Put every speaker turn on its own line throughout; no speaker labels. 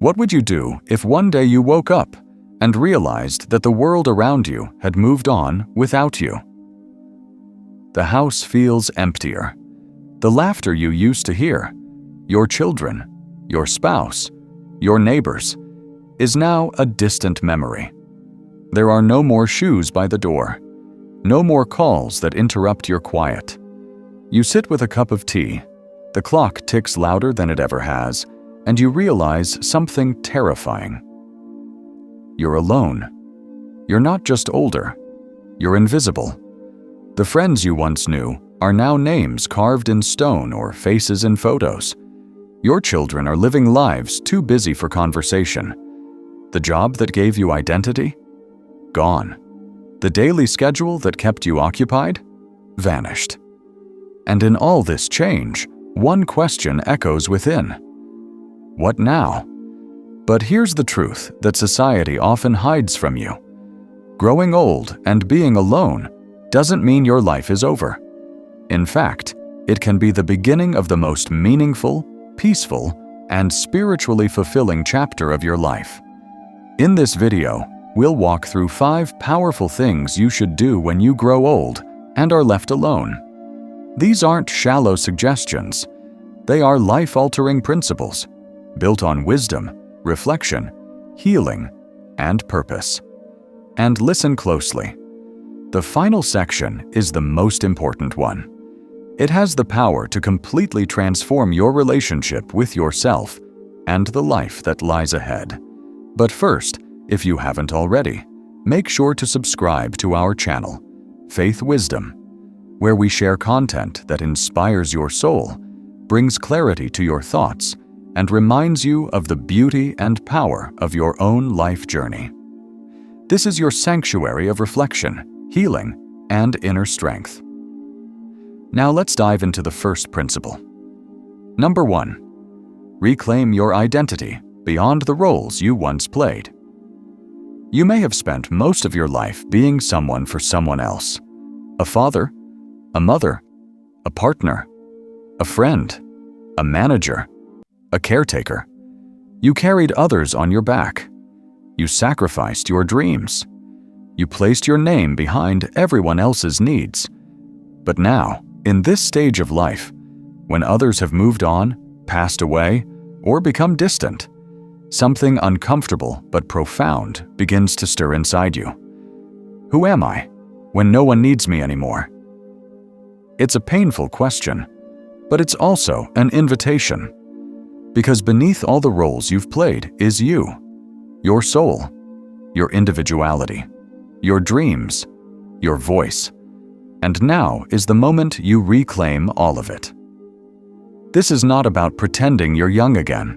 What would you do if one day you woke up and realized that the world around you had moved on without you? The house feels emptier. The laughter you used to hear, your children, your spouse, your neighbors, is now a distant memory. There are no more shoes by the door, no more calls that interrupt your quiet. You sit with a cup of tea, the clock ticks louder than it ever has, and you realize something terrifying. You're alone. You're not just older, you're invisible. The friends you once knew are now names carved in stone or faces in photos. Your children are living lives too busy for conversation. The job that gave you identity? Gone. The daily schedule that kept you occupied? Vanished. And in all this change, one question echoes within. What now? But here's the truth that society often hides from you. Growing old and being alone doesn't mean your life is over. In fact, it can be the beginning of the most meaningful, peaceful, and spiritually fulfilling chapter of your life. In this video, we'll walk through 5 powerful things you should do when you grow old and are left alone. These aren't shallow suggestions. They are life-altering principles, built on wisdom, reflection, healing, and purpose. And listen closely. The final section is the most important one. It has the power to completely transform your relationship with yourself and the life that lies ahead. But first, if you haven't already, make sure to subscribe to our channel, Faith Wisdom, where we share content that inspires your soul, brings clarity to your thoughts, and reminds you of the beauty and power of your own life journey. This is your sanctuary of reflection, healing, and inner strength. Now let's dive into the first principle. Number 1. Reclaim your identity beyond the roles you once played. You may have spent most of your life being someone for someone else. A father, a mother, a partner, a friend, a manager, a caretaker. You carried others on your back. You sacrificed your dreams. You placed your name behind everyone else's needs. But now, in this stage of life, when others have moved on, passed away, or become distant, something uncomfortable but profound begins to stir inside you. Who am I when no one needs me anymore? It's a painful question, but it's also an invitation. Because beneath all the roles you've played is you, your soul, your individuality, your dreams, your voice. And now is the moment you reclaim all of it. This is not about pretending you're young again.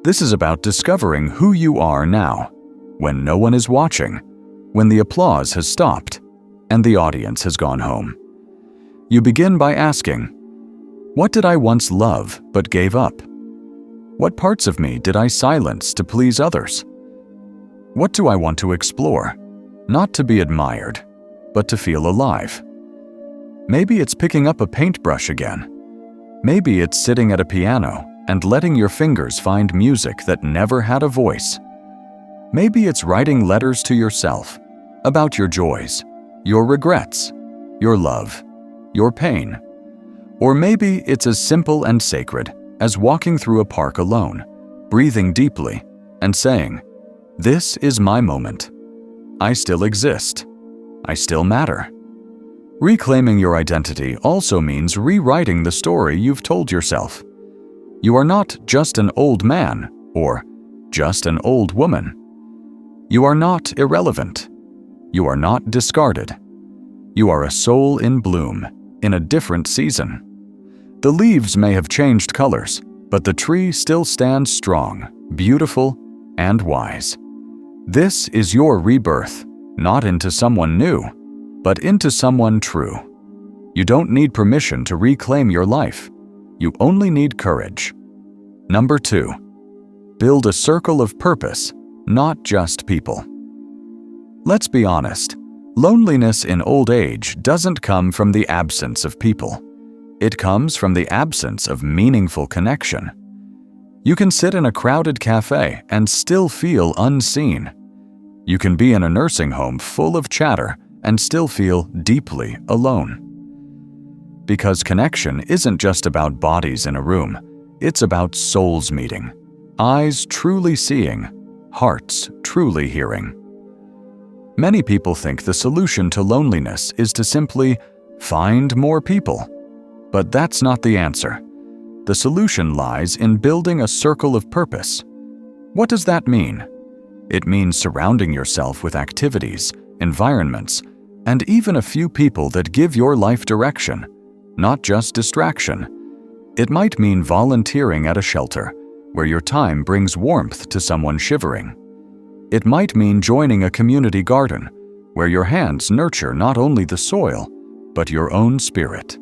This is about discovering who you are now, when no one is watching, when the applause has stopped, and the audience has gone home. You begin by asking, what did I once love but gave up? What parts of me did I silence to please others? What do I want to explore, not to be admired, but to feel alive? Maybe it's picking up a paintbrush again. Maybe it's sitting at a piano and letting your fingers find music that never had a voice. Maybe it's writing letters to yourself about your joys, your regrets, your love, your pain. Or maybe it's as simple and sacred as walking through a park alone, breathing deeply, and saying, "This is my moment. I still exist. I still matter." Reclaiming your identity also means rewriting the story you've told yourself. You are not just an old man or just an old woman. You are not irrelevant. You are not discarded. You are a soul in bloom, in a different season. The leaves may have changed colors, but the tree still stands strong, beautiful, and wise. This is your rebirth, not into someone new, but into someone true. You don't need permission to reclaim your life. You only need courage. Number 2, build a circle of purpose, not just people. Let's be honest, loneliness in old age doesn't come from the absence of people. It comes from the absence of meaningful connection. You can sit in a crowded cafe and still feel unseen. You can be in a nursing home full of chatter and still feel deeply alone. Because connection isn't just about bodies in a room, it's about souls meeting, eyes truly seeing, hearts truly hearing. Many people think the solution to loneliness is to simply find more people. But that's not the answer. The solution lies in building a circle of purpose. What does that mean? It means surrounding yourself with activities, environments, and even a few people that give your life direction, not just distraction. It might mean volunteering at a shelter, where your time brings warmth to someone shivering. It might mean joining a community garden, where your hands nurture not only the soil, but your own spirit.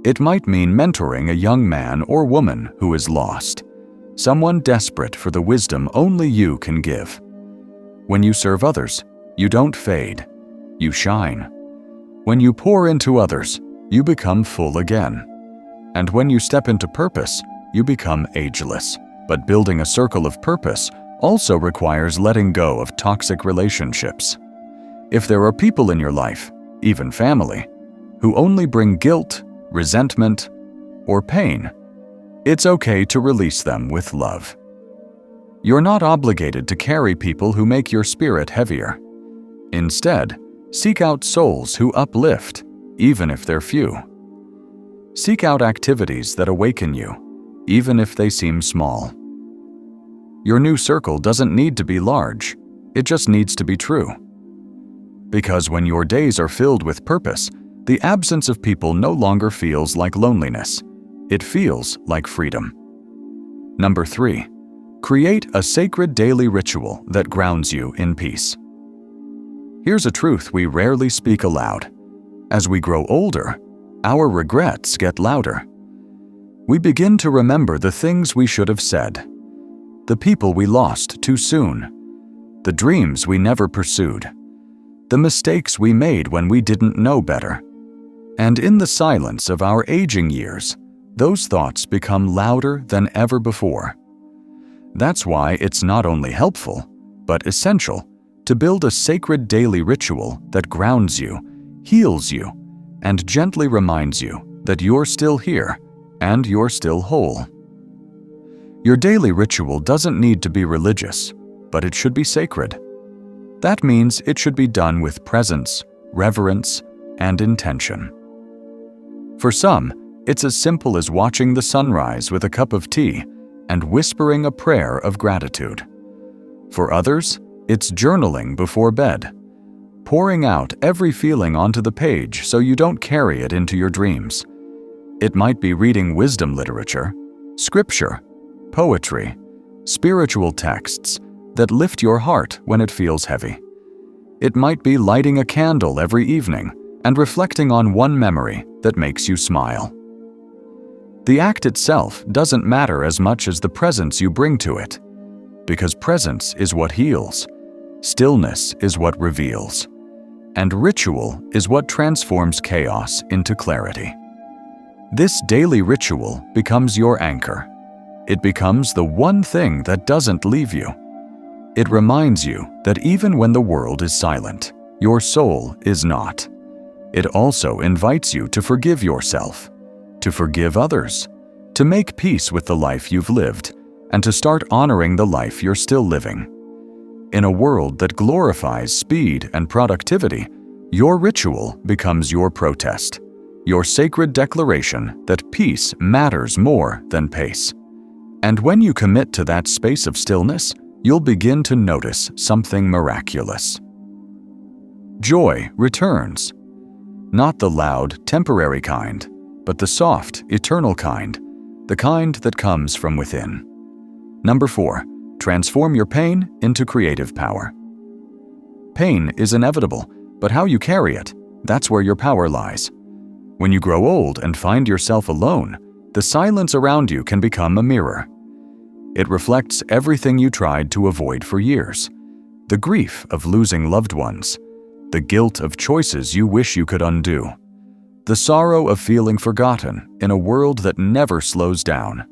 It might mean mentoring a young man or woman who is lost, someone desperate for the wisdom only you can give. When you serve others, you don't fade, you shine. When you pour into others, you become full again. And when you step into purpose, you become ageless. But building a circle of purpose also requires letting go of toxic relationships. If there are people in your life, even family, who only bring guilt, resentment, or pain, it's okay to release them with love. You're not obligated to carry people who make your spirit heavier. Instead, seek out souls who uplift, even if they're few. Seek out activities that awaken you, even if they seem small. Your new circle doesn't need to be large, it just needs to be true. Because when your days are filled with purpose, the absence of people no longer feels like loneliness. It feels like freedom. Number 3, create a sacred daily ritual that grounds you in peace. Here's a truth we rarely speak aloud. As we grow older, our regrets get louder. We begin to remember the things we should have said, the people we lost too soon, the dreams we never pursued, the mistakes we made when we didn't know better. And in the silence of our aging years, those thoughts become louder than ever before. That's why it's not only helpful, but essential to build a sacred daily ritual that grounds you, heals you, and gently reminds you that you're still here and you're still whole. Your daily ritual doesn't need to be religious, but it should be sacred. That means it should be done with presence, reverence, and intention. For some, it's as simple as watching the sunrise with a cup of tea and whispering a prayer of gratitude. For others, it's journaling before bed, pouring out every feeling onto the page so you don't carry it into your dreams. It might be reading wisdom literature, scripture, poetry, spiritual texts that lift your heart when it feels heavy. It might be lighting a candle every evening and reflecting on one memory that makes you smile. The act itself doesn't matter as much as the presence you bring to it, because presence is what heals, stillness is what reveals, and ritual is what transforms chaos into clarity. This daily ritual becomes your anchor. It becomes the one thing that doesn't leave you. It reminds you that even when the world is silent, your soul is not. It also invites you to forgive yourself, to forgive others, to make peace with the life you've lived, and to start honoring the life you're still living. In a world that glorifies speed and productivity, your ritual becomes your protest, your sacred declaration that peace matters more than pace. And when you commit to that space of stillness, you'll begin to notice something miraculous. Joy returns. Not the loud, temporary kind, but the soft, eternal kind, the kind that comes from within. Number 4, transform your pain into creative power. Pain is inevitable, but how you carry it, that's where your power lies. When you grow old and find yourself alone, the silence around you can become a mirror. It reflects everything you tried to avoid for years, the grief of losing loved ones, the guilt of choices you wish you could undo, the sorrow of feeling forgotten in a world that never slows down,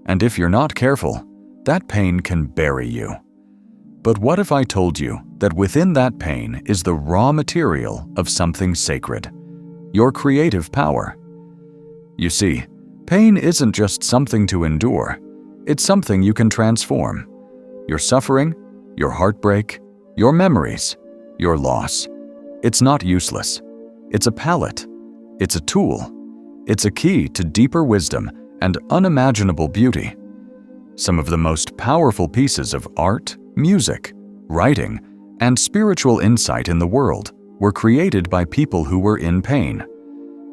And if you're not careful, that pain can bury you. But what if I told you that within that pain is the raw material of something sacred, your creative power? You see, pain isn't just something to endure, it's something you can transform. Your suffering, your heartbreak, your memories, your loss. It's not useless. It's a palette. It's a tool. It's a key to deeper wisdom and unimaginable beauty. Some of the most powerful pieces of art, music, writing, and spiritual insight in the world were created by people who were in pain.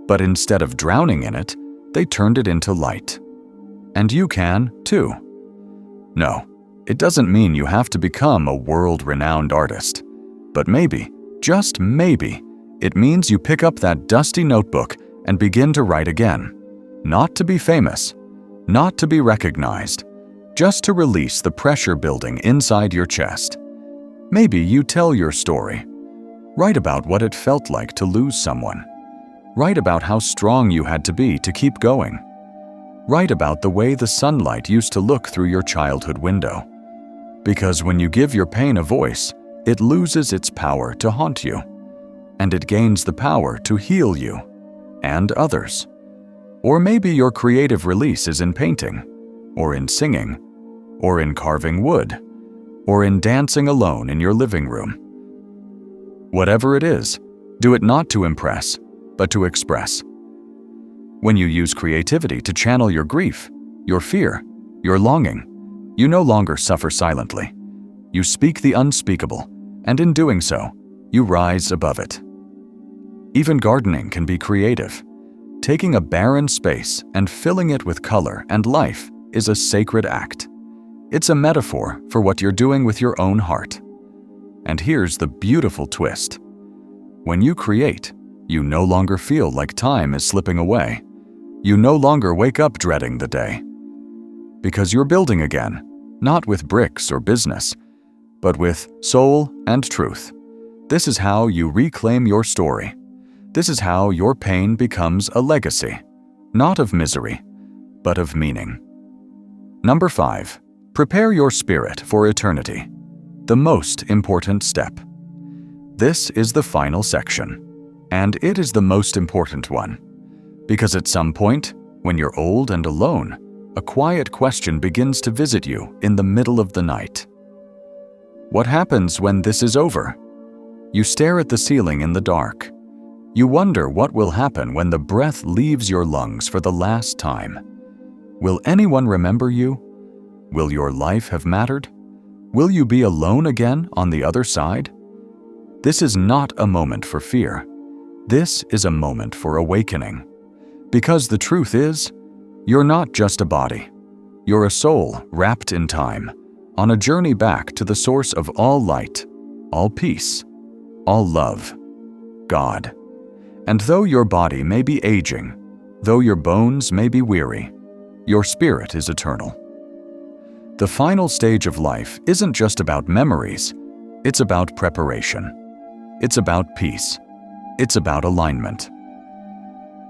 But instead of drowning in it, they turned it into light. And you can, too. No, it doesn't mean you have to become a world-renowned artist. But maybe, just maybe, it means you pick up that dusty notebook and begin to write again. Not to be famous, not to be recognized, just to release the pressure building inside your chest. Maybe you tell your story. Write about what it felt like to lose someone. Write about how strong you had to be to keep going. Write about the way the sunlight used to look through your childhood window. Because when you give your pain a voice, it loses its power to haunt you, and it gains the power to heal you and others. Or maybe your creative release is in painting, or in singing, or in carving wood, or in dancing alone in your living room. Whatever it is, do it not to impress, but to express. When you use creativity to channel your grief, your fear, your longing, you no longer suffer silently. You speak the unspeakable, and in doing so, you rise above it. Even gardening can be creative. Taking a barren space and filling it with color and life is a sacred act. It's a metaphor for what you're doing with your own heart. And here's the beautiful twist. When you create, you no longer feel like time is slipping away. You no longer wake up dreading the day. Because you're building again, not with bricks or business, but with soul and truth. This is how you reclaim your story. This is how your pain becomes a legacy, not of misery, but of meaning. Number 5, prepare your spirit for eternity. The most important step. This is the final section, and it is the most important one. Because at some point, when you're old and alone, a quiet question begins to visit you in the middle of the night. What happens when this is over? You stare at the ceiling in the dark. You wonder what will happen when the breath leaves your lungs for the last time. Will anyone remember you? Will your life have mattered? Will you be alone again on the other side? This is not a moment for fear. This is a moment for awakening. Because the truth is, you're not just a body. You're a soul wrapped in time, on a journey back to the source of all light, all peace, all love, God. And though your body may be aging, though your bones may be weary, your spirit is eternal. The final stage of life isn't just about memories, it's about preparation. It's about peace. It's about alignment.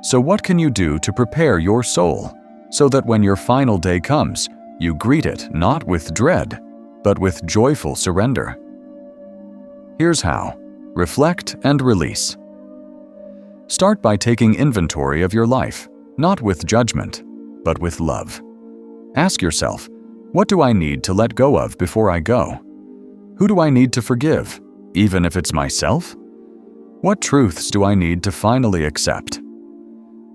So what can you do to prepare your soul so that when your final day comes, you greet it not with dread, but with joyful surrender? Here's how. Reflect and release. Start by taking inventory of your life, not with judgment, but with love. Ask yourself, what do I need to let go of before I go? Who do I need to forgive, even if it's myself? What truths do I need to finally accept?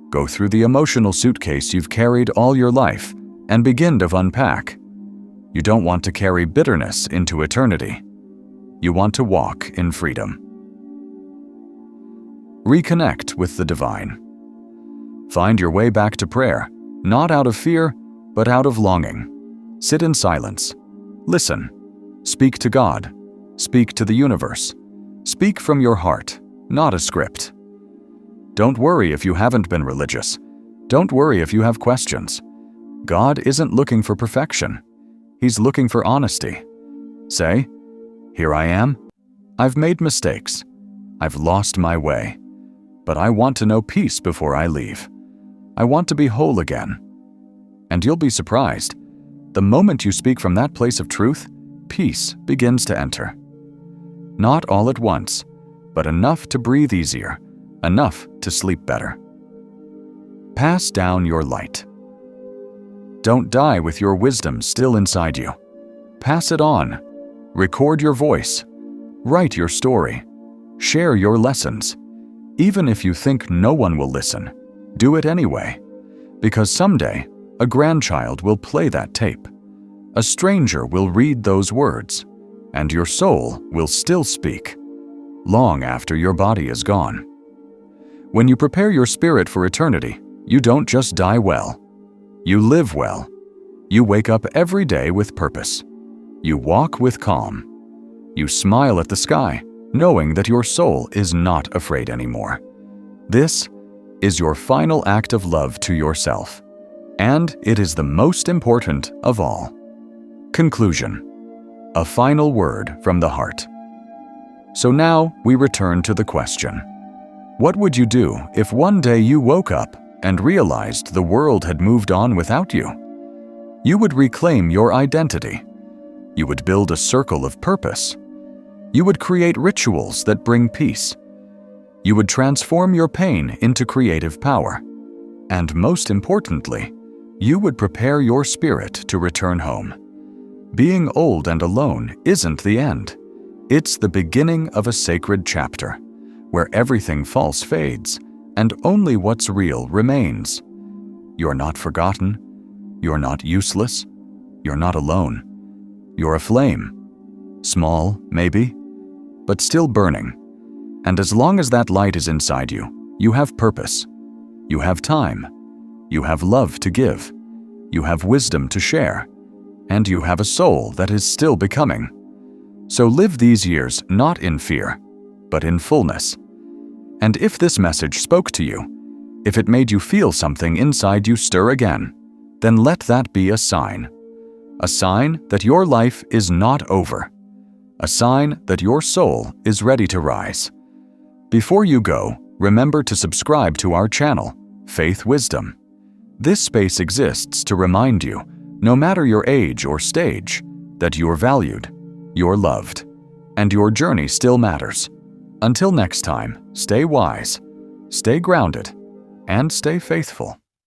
Go through the emotional suitcase you've carried all your life and begin to unpack. You don't want to carry bitterness into eternity. You want to walk in freedom. Reconnect with the divine. Find your way back to prayer, not out of fear, but out of longing. Sit in silence. Listen. Speak to God. Speak to the universe. Speak from your heart, not a script. Don't worry if you haven't been religious. Don't worry if you have questions. God isn't looking for perfection. He's looking for honesty. Say, "Here I am. I've made mistakes. I've lost my way. But I want to know peace before I leave. I want to be whole again." And you'll be surprised. The moment you speak from that place of truth, peace begins to enter. Not all at once, but enough to breathe easier, enough to sleep better. Pass down your light. Don't die with your wisdom still inside you. Pass it on. Record your voice. Write your story. Share your lessons. Even if you think no one will listen, do it anyway. Because someday, a grandchild will play that tape. A stranger will read those words, and your soul will still speak, long after your body is gone. When you prepare your spirit for eternity, you don't just die well. You live well. You wake up every day with purpose. You walk with calm. You smile at the sky, knowing that your soul is not afraid anymore. This is your final act of love to yourself, and it is the most important of all. Conclusion. A final word from the heart. So now we return to the question. What would you do if one day you woke up and realized the world had moved on without you? You would reclaim your identity. You would build a circle of purpose. You would create rituals that bring peace. You would transform your pain into creative power. And most importantly, you would prepare your spirit to return home. Being old and alone isn't the end. It's the beginning of a sacred chapter, where everything false fades and only what's real remains. You're not forgotten. You're not useless. You're not alone. You're a flame. Small, maybe, but still burning. And as long as that light is inside you, you have purpose. You have time. You have love to give. You have wisdom to share. And you have a soul that is still becoming. So live these years not in fear, but in fullness. And if this message spoke to you, if it made you feel something inside you stir again, then let that be a sign. A sign that your life is not over. A sign that your soul is ready to rise. Before you go, remember to subscribe to our channel, Faith Wisdom. This space exists to remind you, no matter your age or stage, that you're valued, you're loved, and your journey still matters. Until next time, stay wise, stay grounded, and stay faithful.